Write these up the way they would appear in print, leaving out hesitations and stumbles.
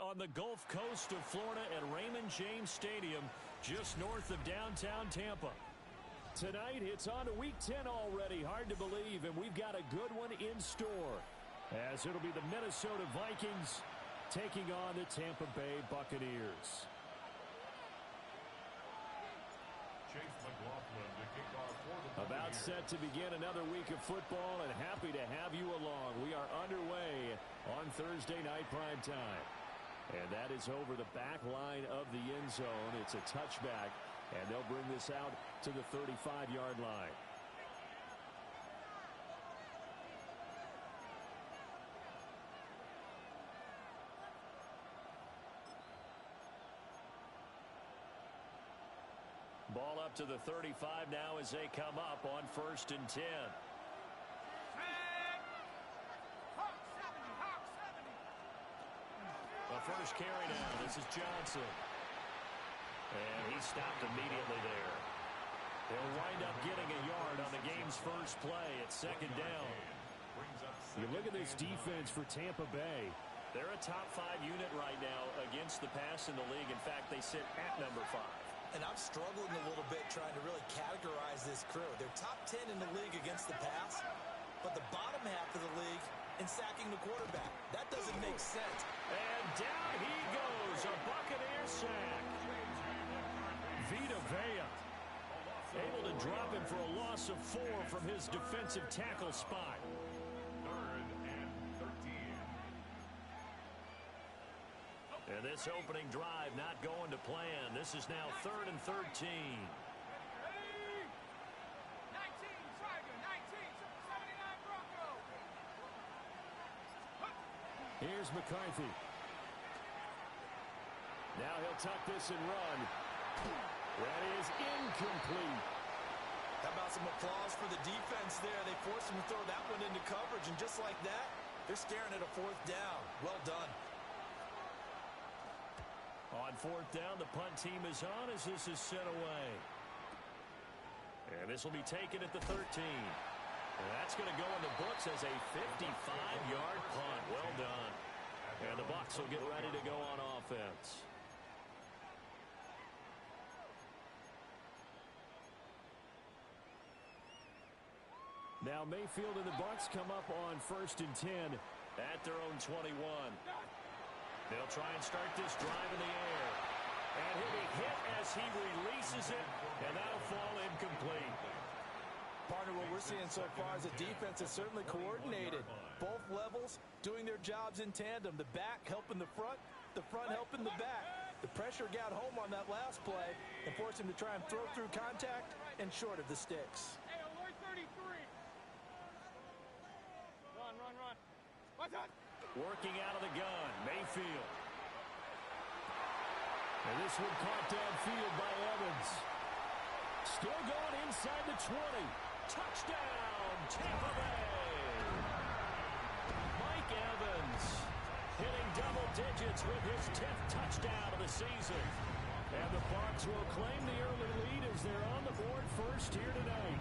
on the Gulf Coast of Florida at Raymond James Stadium, just north of downtown Tampa. Tonight, it's on to Week 10 already. Hard to believe, and we've got a good one in store, as it'll be the Minnesota Vikings taking on the Tampa Bay Buccaneers. About set to begin another week of football, and happy to have you along. We are underway on Thursday night prime time. And that is over the back line of the end zone. It's a touchback, and they'll bring this out to the 35-yard line. Ball up to the 35 now as they come up on 1st and 10. The first carry down. This is Johnson. And he stopped immediately there. They'll wind up getting a yard on the game's first play at 2nd down. You look at this defense for Tampa Bay. They're a top 5 unit right now against the pass in the league. In fact, they sit at number 5. And I'm struggling a little bit trying to really categorize this crew. They're top 10 in the league against the pass, but the bottom half of the league in sacking the quarterback. That doesn't make sense. And down he goes, a Buccaneer sack. Vita Vea able to drop him for a loss of 4 from his defensive tackle spot. 3rd and 13. And this opening drive not going to plan. This is now 3rd and 13. 19, Tiger, 19, 79 Bronco. Here's McCarthy. Now he'll tuck this and run. That is incomplete. How about some applause for the defense there? They forced him to throw that one into coverage, and just like that, they're staring at a 4th down. Well done. On 4th down, the punt team is on as this is sent away. And this will be taken at the 13. And that's going to go in the books as a 55-yard punt. Well done. And the Bucs will get ready to go on offense. Now Mayfield and the Bucs come up on 1st and 10 at their own 21. They'll try and start this drive in the air. And he'll be hit as he releases it, and that'll fall incomplete. Partner, what we're seeing so far is the defense is certainly coordinated. Both levels doing their jobs in tandem. The back helping the front helping the back. The pressure got home on that last play and forced him to try and throw through contact and short of the sticks. Hey, alert 33. Run. What's up? Working out of the gun, Mayfield. And this one caught downfield by Evans. Still going inside the 20. Touchdown, Tampa Bay. Mike Evans hitting double digits with his 10th touchdown of the season. And the Bucs will claim the early lead as they're on the board first here tonight.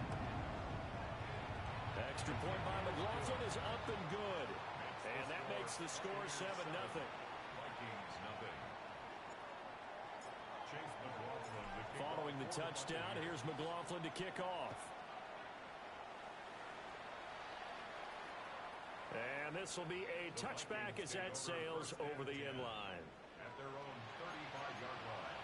Extra point by McLaughlin is up and good. And that makes the score 7-0. Vikings, nothing. Chase McLaughlin to kick Following the off. touchdown, here's McLaughlin to kick off. And this will be a touchback as that sails over the end line. At their own 35-yard line.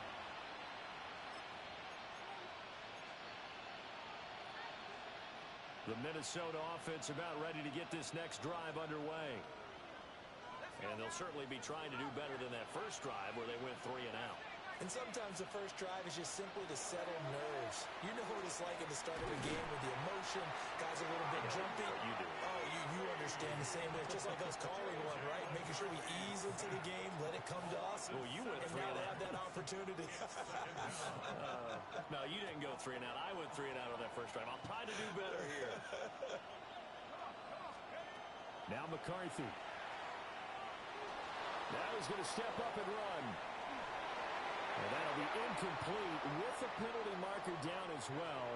The Minnesota offense about ready to get this next drive underway. And they'll certainly be trying to do better than that first drive where they went 3 and out. And sometimes the first drive is just simply to settle nerves. You know what it's like at the start of a game with the emotion. Guys a little bit jumpy. You do. Oh, you understand the same way. It's just like us calling one, right? Making sure we ease into the game, let it come to us. Well, you went and 3 now and they out. have that opportunity. No, you didn't go 3 and out. I went 3 and out on that first drive. I'll try to do better here. Now McCarthy. Now he's going to step up and run. And that'll be incomplete with the penalty marker down as well.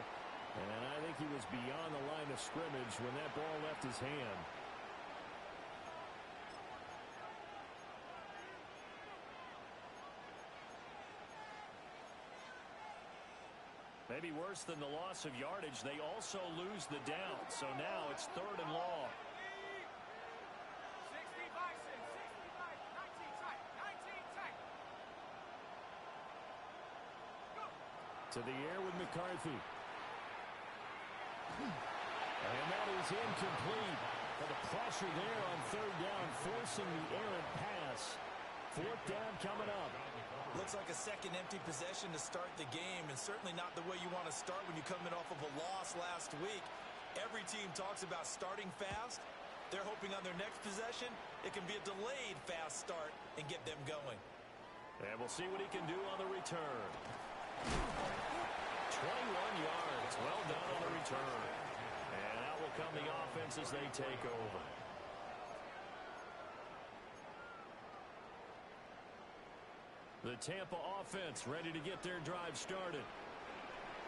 And I think he was beyond the line of scrimmage when that ball left his hand. Maybe worse than the loss of yardage, they also lose the down. So now it's 3rd and long. 60 Bison, 60 Bison, 19 tight, 19 tight. Go. To the air with McCarthy. And that is incomplete. But the pressure there on 3rd down, forcing the errant pass. 4th down coming up. Looks like a second empty possession to start the game, and certainly not the way you want to start when you come in off of a loss last week. Every team talks about starting fast. They're hoping on their next possession, it can be a delayed fast start and get them going. And we'll see what he can do on the return. 21 yards. Well done on the return. And out will come the offense as they take over. The Tampa offense ready to get their drive started.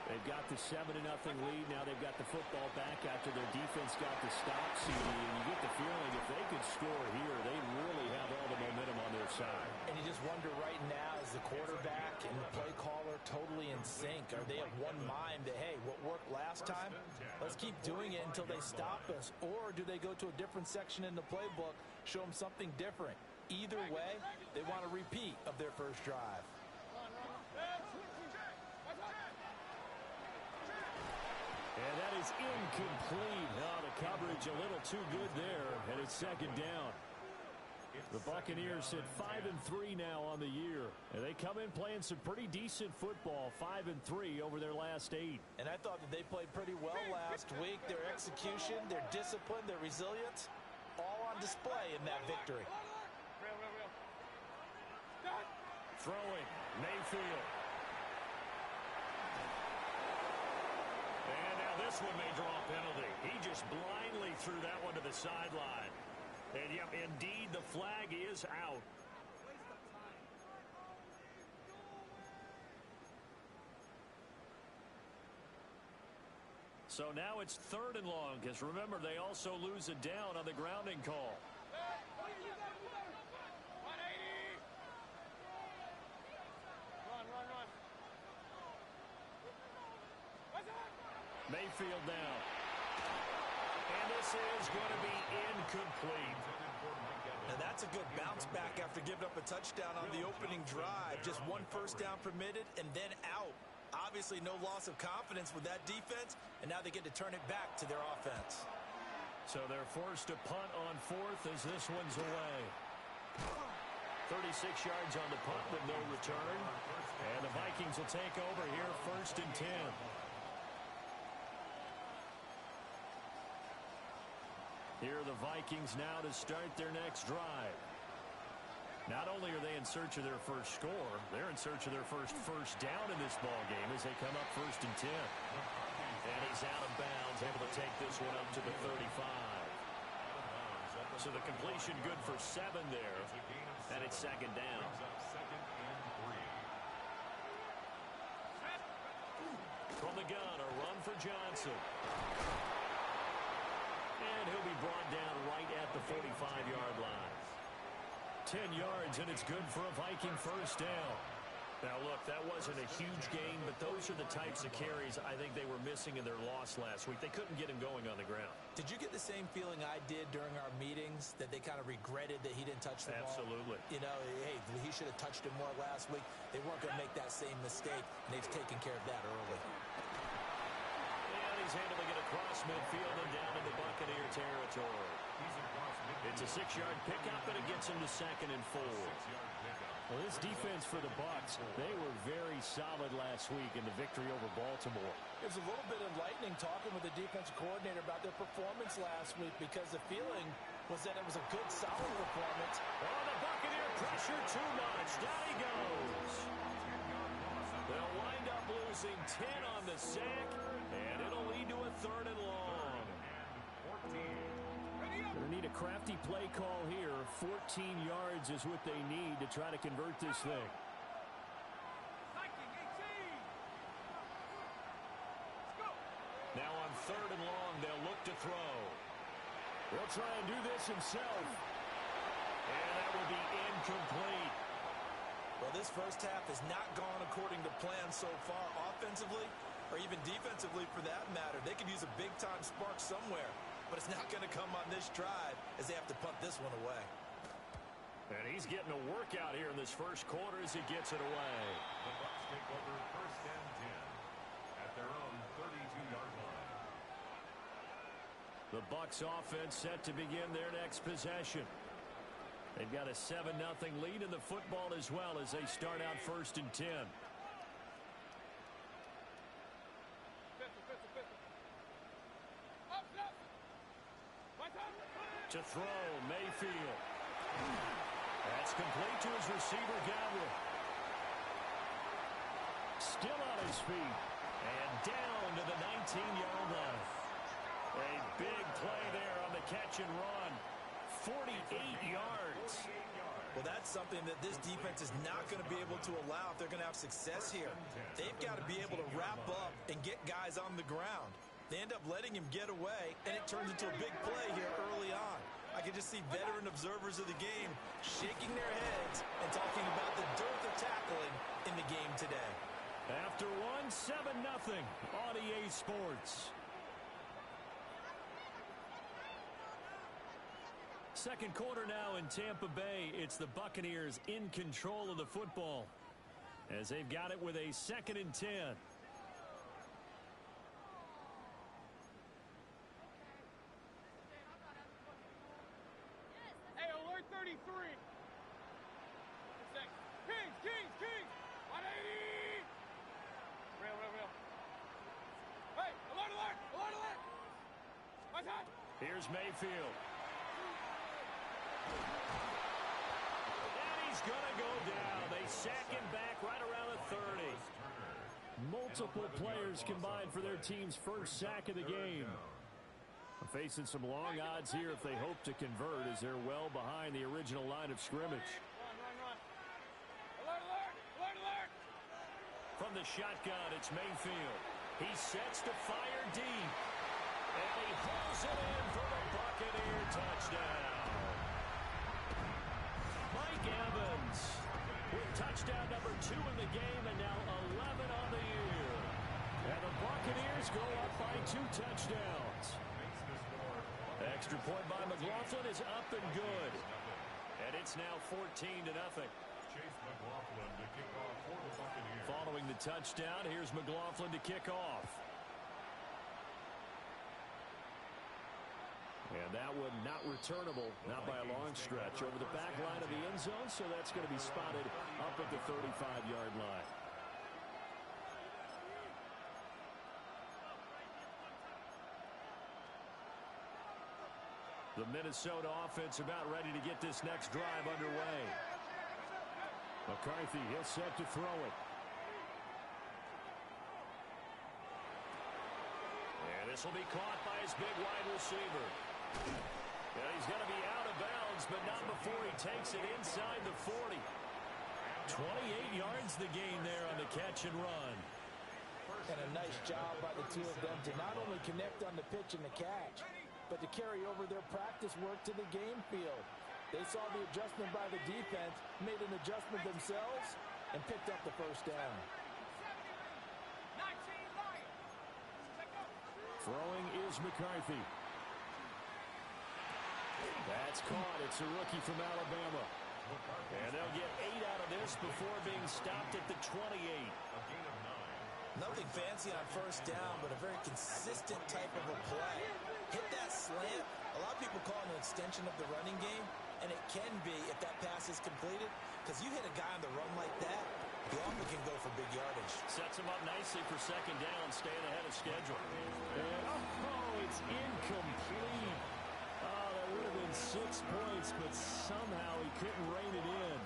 They've got the 7-0 lead. Now they've got the football back after their defense got the stop, CD. And you get the feeling if they could score here, they really have all the momentum on their side. And you just wonder right now, is the quarterback and the play caller totally in sync? Are they of one mind that, hey, what worked last time, let's keep doing it until they stop us? Or do they go to a different section in the playbook, show them something different? Either way, they want a repeat of their first drive. And that is incomplete. Oh, the coverage a little too good there, and it's 2nd down. The Buccaneers sit 5-3 now on the year, and they come in playing some pretty decent football, 5-3 over their last 8. And I thought that they played pretty well last week. Their execution, their discipline, their resilience, all on display in that victory. Throwing, Mayfield. And now this one may draw a penalty. He just blindly threw that one to the sideline. And, yep, indeed, the flag is out. So now it's 3rd and long, because remember, they also lose a down on the grounding call. Mayfield now. And this is going to be incomplete. Now that's a good bounce back after giving up a touchdown on the opening drive. Just 1 first down permitted and then out. Obviously no loss of confidence with that defense, and now they get to turn it back to their offense. So they're forced to punt on 4th as this one's away. 36 yards on the punt with no return. And the Vikings will take over here 1st and 10. Here are the Vikings now to start their next drive. Not only are they in search of their first score, they're in search of their first down in this ball game as they come up 1st and 10. And he's out of bounds, able to take this one up to the 35. So the completion good for 7 there, and it's 2nd down. From the gun, a run for Johnson. And he'll be brought down right at the 45-yard line. 10 yards, and it's good for a Viking first down. Now, look, that wasn't a huge gain, but those are the types of carries I think they were missing in their loss last week. They couldn't get him going on the ground. Did you get the same feeling I did during our meetings, that they kind of regretted that he didn't touch the ball? Absolutely. You know, hey, he should have touched it more last week. They weren't going to make that same mistake, and they've taken care of that early. And he's handling it across midfield and down into Buccaneer territory. It's a 6-yard pickup, and it gets him to 2nd and 4. Well, this defense for the Bucs, they were very solid last week in the victory over Baltimore. It was a little bit enlightening talking with the defensive coordinator about their performance last week, because the feeling was that it was a good, solid performance. Oh, the Buccaneer pressure too much. Down he goes. They'll wind up losing 10 on the sack, and it'll lead to a 3rd and long. They need a crafty play call here. 14 yards is what they need to try to convert this thing. Now on 3rd and long, they'll look to throw. He'll try and do this himself. And that will be incomplete. Well, this first half has not gone according to plan so far offensively. or even defensively for that matter. They could use a big-time spark somewhere, but it's not going to come on this drive as they have to punt this one away. And he's getting a workout here in this first quarter as he gets it away. The Bucs take over 1st and 10 at their own 32-yard line. The Bucs offense set to begin their next possession. They've got a 7-0 lead in the football as well as they start out 1st and 10. To throw, Mayfield. That's complete to his receiver, Godwin. Still on his feet. And down to the 19-yard line. A big play there on the catch and run. 48 yards. Well, that's something that this defense is not going to be able to allow if they're going to have success here. They've got to be able to wrap up and get guys on the ground. They end up letting him get away, and it turns into a big play here early on. I can just see veteran observers of the game shaking their heads and talking about the dearth of tackling in the game today. After one, 7-0 on EA Sports. Second quarter now in Tampa Bay. It's the Buccaneers in control of the football as they've got it with a 2nd and 10. Hey, alert 33. Kings. 180. Real. Hey, alert. My time. Here's Mayfield. And he's going to go down. They sack him back right around the 30. Multiple players combined for their team's first sack of the game. Facing some long odds here if they hope to convert as they're well behind the original line of scrimmage. Run. Alert. From the shotgun, it's Mayfield. He sets to fire deep. And he hauls it in for the Buccaneer touchdown. Mike Evans with touchdown number 2 in the game and now 11 on the year. And the Buccaneers go up by 2 touchdowns. Extra point by McLaughlin is up and good. And it's now 14-0. Chase McLaughlin to kick off for the Buccaneers. Following the touchdown, here's McLaughlin to kick off. And that one not returnable, not by a long stretch, over the back line of the end zone, so that's going to be spotted up at the 35-yard line. The Minnesota offense about ready to get this next drive underway. McCarthy, he'll set to throw it. And this will be caught by his big wide receiver. And he's going to be out of bounds, but not before he takes it inside the 40. 28 yards the gain there on the catch and run. And a nice job by the two of them to not only connect on the pitch and the catch, but to carry over their practice work to the game field. They saw the adjustment by the defense, made an adjustment themselves, and picked up the first down. 19 Lions. Throwing is McCarthy. That's caught. It's a rookie from Alabama. And they'll get 8 out of this before being stopped at the 28. A gain of 9. Nothing fancy on first down, but a very consistent type of a play. Hit that slant. A lot of people call it an extension of the running game, and it can be if that pass is completed, because you hit a guy on the run like that, he often can go for big yardage. Sets him up nicely for second down, staying ahead of schedule. And, it's incomplete. Oh, that would have been 6 points, but somehow he couldn't rein it in.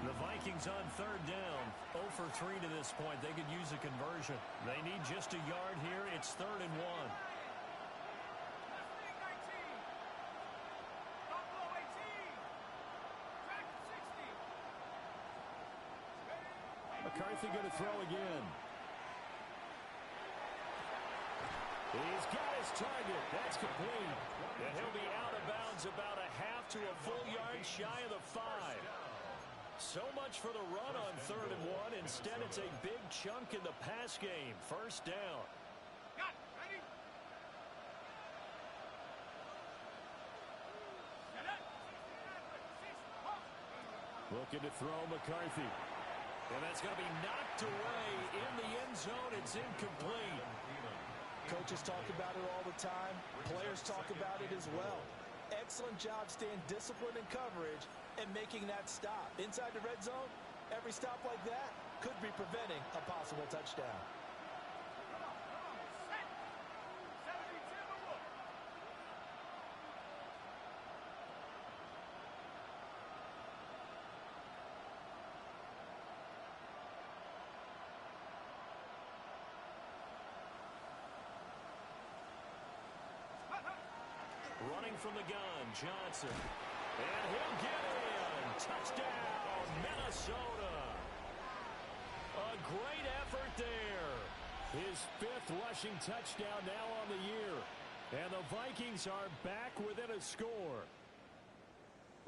The Vikings on third down, 0 for 3 to this point. They could use a conversion. They need just a yard here. It's 3rd and 1. Buffalo 18. Track 60. McCarthy going to throw again. He's got his target. That's complete. And he'll be out of bounds about a half to a full yard shy of the 5. So much for the run on 3rd and 1. Instead, it's a big chunk in the pass game. First down. Got it. Ready? Set it. Looking to throw McCarthy. And that's going to be knocked away in the end zone. It's incomplete. Coaches talk about it all the time. Players talk about it as well. Excellent job staying disciplined in coverage and making that stop. Inside the red zone, every stop like that could be preventing a possible touchdown. Set. 72 to 1. Running from the gun, Johnson. And he'll get in. Touchdown, Minnesota. A great effort there. His 5th rushing touchdown now on the year. And the Vikings are back within a score.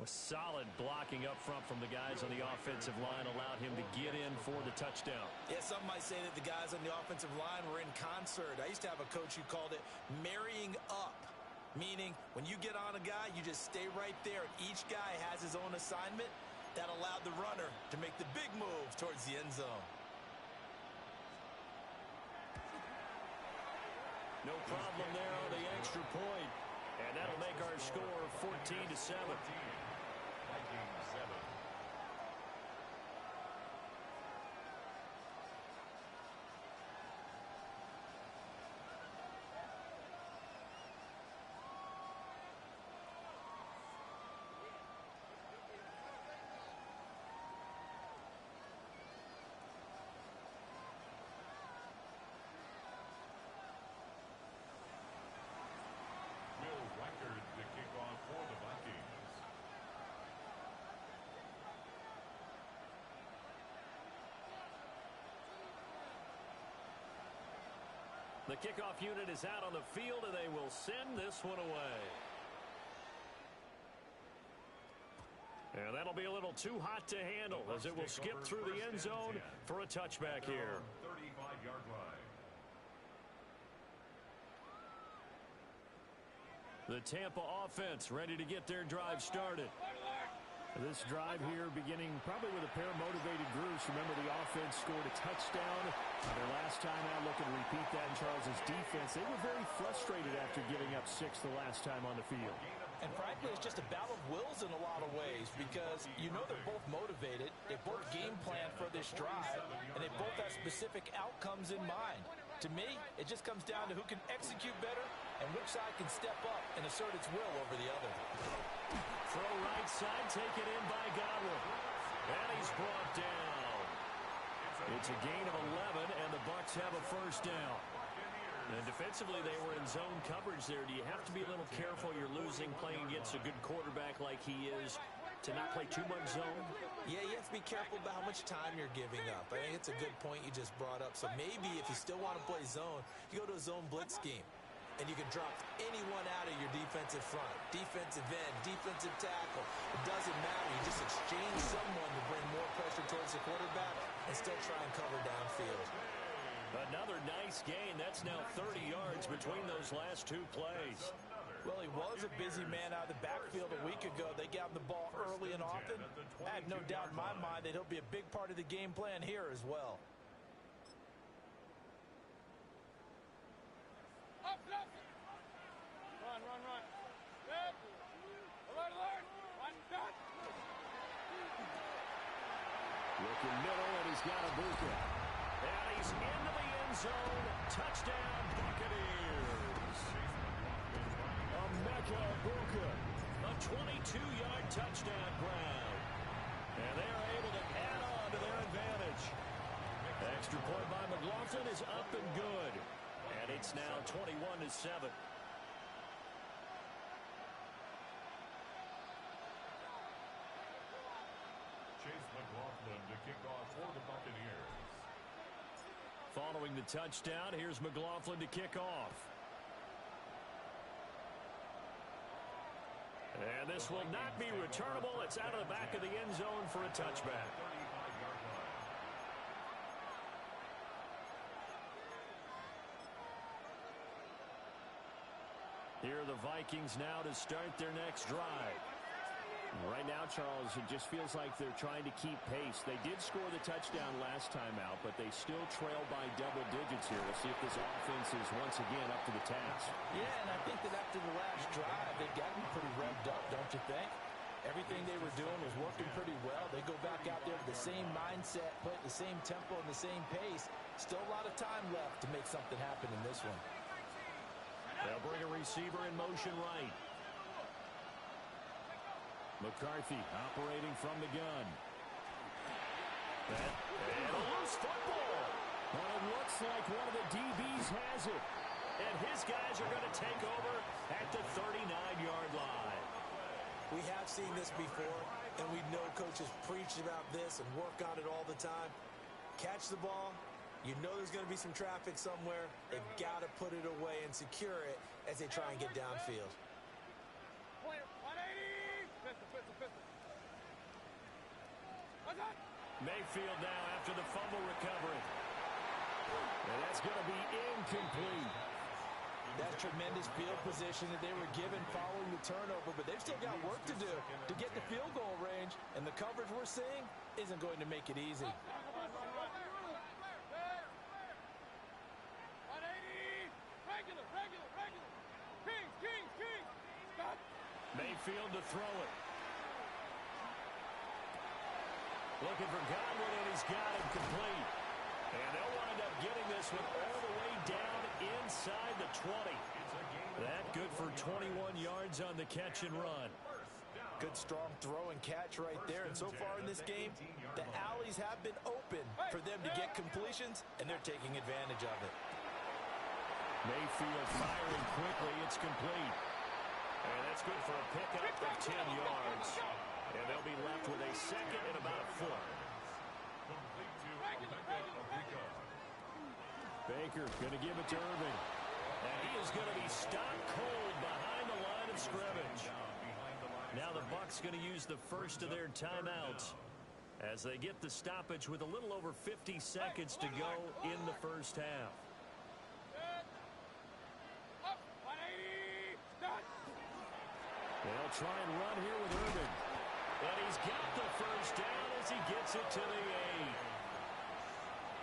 With solid blocking up front from the guys on the offensive line allowed him to get in for the touchdown. Yeah, some might say that the guys on the offensive line were in concert. I used to have a coach who called it marrying up. Meaning, when you get on a guy, you just stay right there. Each guy has his own assignment. That allowed the runner to make the big move towards the end zone. No problem there on the extra point. And that'll make our score 14-7. Vikings 7. Will Reichard to kick off for the Vikings. The kickoff unit is out on the field, and they will send this one away. And that'll be a little too hot to handle as it will skip through the end zone for a touchback here. 35-yard line. The Tampa offense ready to get their drive started. This drive here beginning probably with a pair of motivated groups. Remember, the offense scored a touchdown their last time out. Looking to repeat that in Charles's defense. They were very frustrated after giving up 6 the last time on the field. And frankly, it's just a battle of wills in a lot of ways because you know they're both motivated, they both game plan for this drive, and they both have specific outcomes in mind. To me, it just comes down to who can execute better and which side can step up and assert its will over the other. Throw right side, taken in by Godwin. And he's brought down. It's a gain of 11, and the Bucs have a first down. And defensively, they were in zone coverage there. Do you have to be a little careful? You're losing playing against a good quarterback like he is to not play too much zone? Yeah, you have to be careful about how much time you're giving up. I think it's a good point you just brought up. So maybe if you still want to play zone, you go to a zone blitz scheme. And you can drop anyone out of your defensive front. Defensive end, defensive tackle. It doesn't matter. You just exchange someone to bring more pressure towards the quarterback and still try and cover downfield. Another nice gain. That's now 30 yards between those last 2 plays. Well, he was a busy man out of the backfield a week ago. They got him the ball early and often. I have no doubt in my mind that he'll be a big part of the game plan here as well. Up, up. Run, run, run. Good. Alert, alert. One, done. Looking middle, and he's got Ibuka. And he's into the end zone. Touchdown, Buccaneers. Emeka Ibuka. A 22-yard touchdown grab. And they are able to add on to their advantage. Extra point by McLaughlin is up and good. And it's now 21-7. Chase McLaughlin to kick off for the Buccaneers. Following the touchdown, here's McLaughlin to kick off. And this will not be returnable. It's out of the back of the end zone for a touchback. 35-yard line. Here are the Vikings now to start their next drive. Right now, Charles, it just feels like they're trying to keep pace. They did score the touchdown last time out, but they still trail by double digits here. We'll see if this offense is once again up to the task. Yeah, and I think that after the last drive, they've gotten pretty revved up, don't you think? Everything they were doing was working pretty well. They go back out there with the same mindset, play at the same tempo and the same pace. Still a lot of time left to make something happen in this one. They'll bring a receiver in motion right. McCarthy operating from the gun. And a loose football. But it looks like one of the DBs has it. And his guys are going to take over at the 39-yard line. We have seen this before, and we know coaches preach about this and work on it all the time. Catch the ball. You know there's going to be some traffic somewhere. They've got to put it away and secure it as they try and get downfield. Mayfield now after the fumble recovery. And that's going to be incomplete. That's tremendous field position that they were given following the turnover, but they've still got work to do to get to field goal range, and the coverage we're seeing isn't going to make it easy. Mayfield to throw it. Looking for Godwin, and he's got it complete. And they'll wind up getting this one all the way down inside the 20. That good for 21 yards on the catch and run. Good strong throw and catch right there. And so far in this game, the alleys have been open for them to get completions, and they're taking advantage of it. Mayfield firing quickly. It's complete. And that's good for a pickup of 10 yards. And they'll be left with a second and about a foot. Complete to Emeka Egbuka. Baker going to give it to Irving. And he is going to be stopped cold behind the line of scrimmage. Now the Bucs going to use the first of their timeouts as they get the stoppage with a little over 50 seconds to go in the first half. They'll try and run here with Irving. And he's got the first down as he gets it to the 8.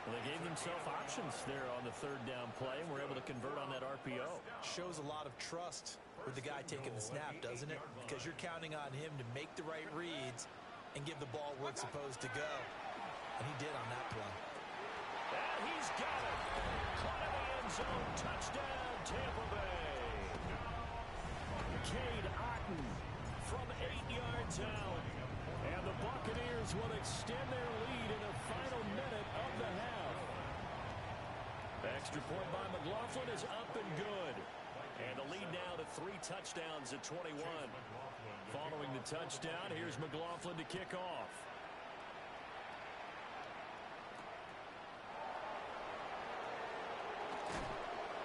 Well, they gave themselves options there on the third down play and were able to convert on that RPO. Shows a lot of trust with the guy taking the snap, doesn't it? Because you're counting on him to make the right reads and give the ball where it's supposed to go. And he did on that play. And he's got it. Caught in the end zone. Touchdown, Tampa Bay. Cade Otton from 8 yards out. And the Buccaneers will extend their lead in the final minute of the half. Extra point by McLaughlin is up and good. And the lead now to 3 touchdowns at 21. Following the touchdown, here's McLaughlin to kick off.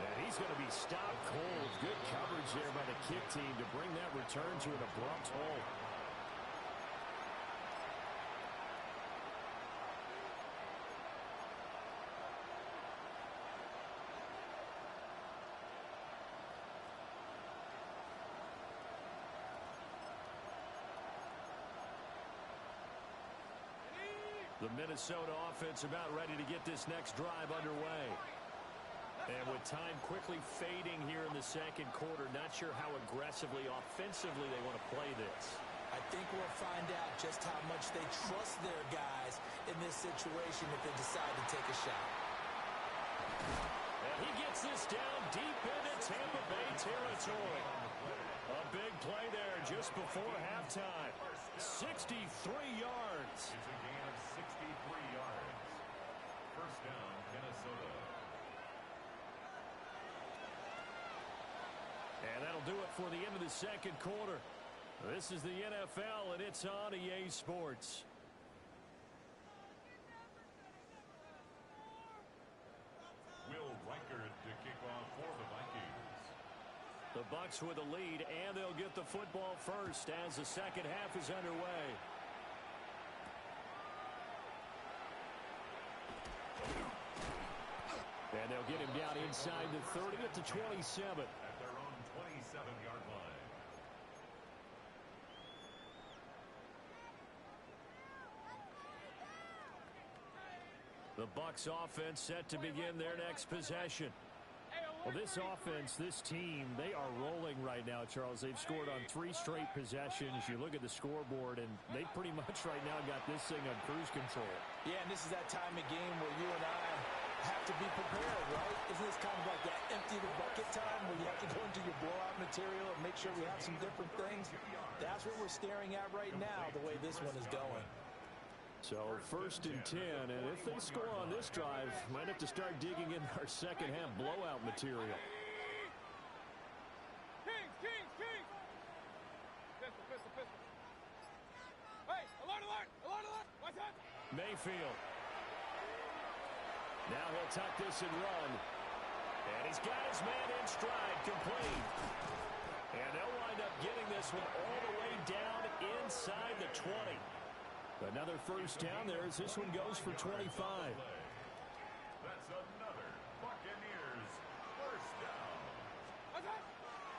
And he's going to be stopped cold. Good coverage there by the kick team to bring that return to an abrupt halt. The Minnesota offense about ready to get this next drive underway. And with time quickly fading here in the second quarter, not sure how aggressively, offensively they want to play this. I think we'll find out just how much they trust their guys in this situation if they decide to take a shot. And he gets this down deep into Tampa Bay territory. A big play there just before halftime. 63 yards. It's a gain of 63 yards. First down, Minnesota. And that'll do it for the end of the second quarter. This is the NFL, and it's on EA Sports. Will Reichard to kick off for the Vikings. The The Bucks with a lead, and they'll get the football first as the second half is underway. And they'll get him down inside the 30 at the 27. At their own 27-yard line. The Bucks offense set to begin their next possession. Well, this offense, this team, they are rolling right now, Charles. They've scored on 3 straight possessions. You look at the scoreboard, and they pretty much right now got this thing on cruise control. Yeah, and this is that time of game where you and I have to be prepared, right? Isn't this kind of like that empty the bucket time where you have to go into your blowout material and make sure we have some different things? That's what we're staring at right now, the way this one is going. So 1st and 10, and if they score on this drive, might have to start digging in our second half blowout material. Kings! Pistol. Hey, alert! Watch out! Mayfield. Now he'll tuck this and run. And he's got his man in stride, complete. And they'll wind up getting this one all the way down inside the 20. Another first down there as this one goes for 25. That's another Buccaneers first down.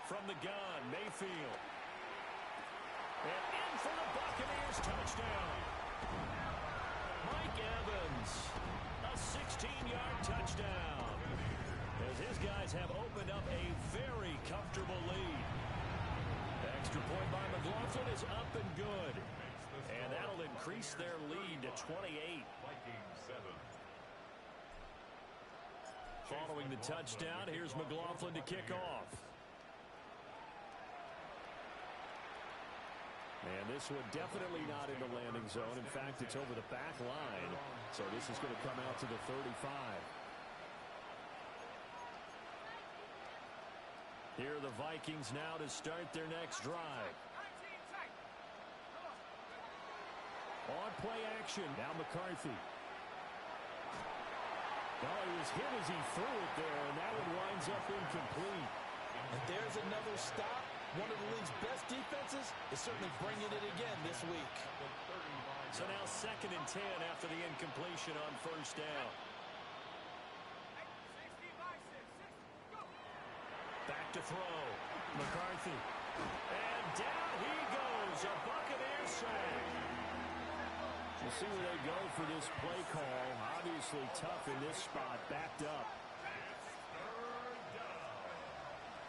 From the gun, Mayfield. And in for the Buccaneers touchdown. Mike Evans, a 16-yard touchdown. As his guys have opened up a very comfortable lead. The extra point by McLaughlin is up and good. And that'll increase their lead to 28. Vikings 7. Following the touchdown, here's McLaughlin to kick off. And this one definitely not in the landing zone. In fact, it's over the back line. So this is going to come out to the 35. Here are the Vikings now to start their next drive. On play action, now McCarthy. Well, he was hit as he threw it there, and that one winds up incomplete. And there's another stop. One of the league's best defenses is certainly bringing it again this week. So now 2nd and 10 after the incompletion on first down. Back to throw. McCarthy. And down he goes. A Buccaneers sack. We'll see where they go for this play call. Obviously tough in this spot, backed up.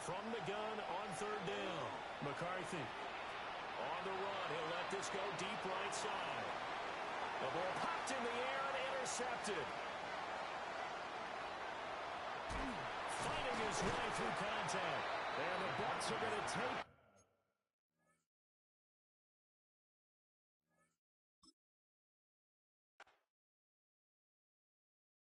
From the gun on 3rd down. McCarthy on the run. He'll let this go deep right side. The ball popped in the air and intercepted. Fighting his way through contact. And the Bucs are going to take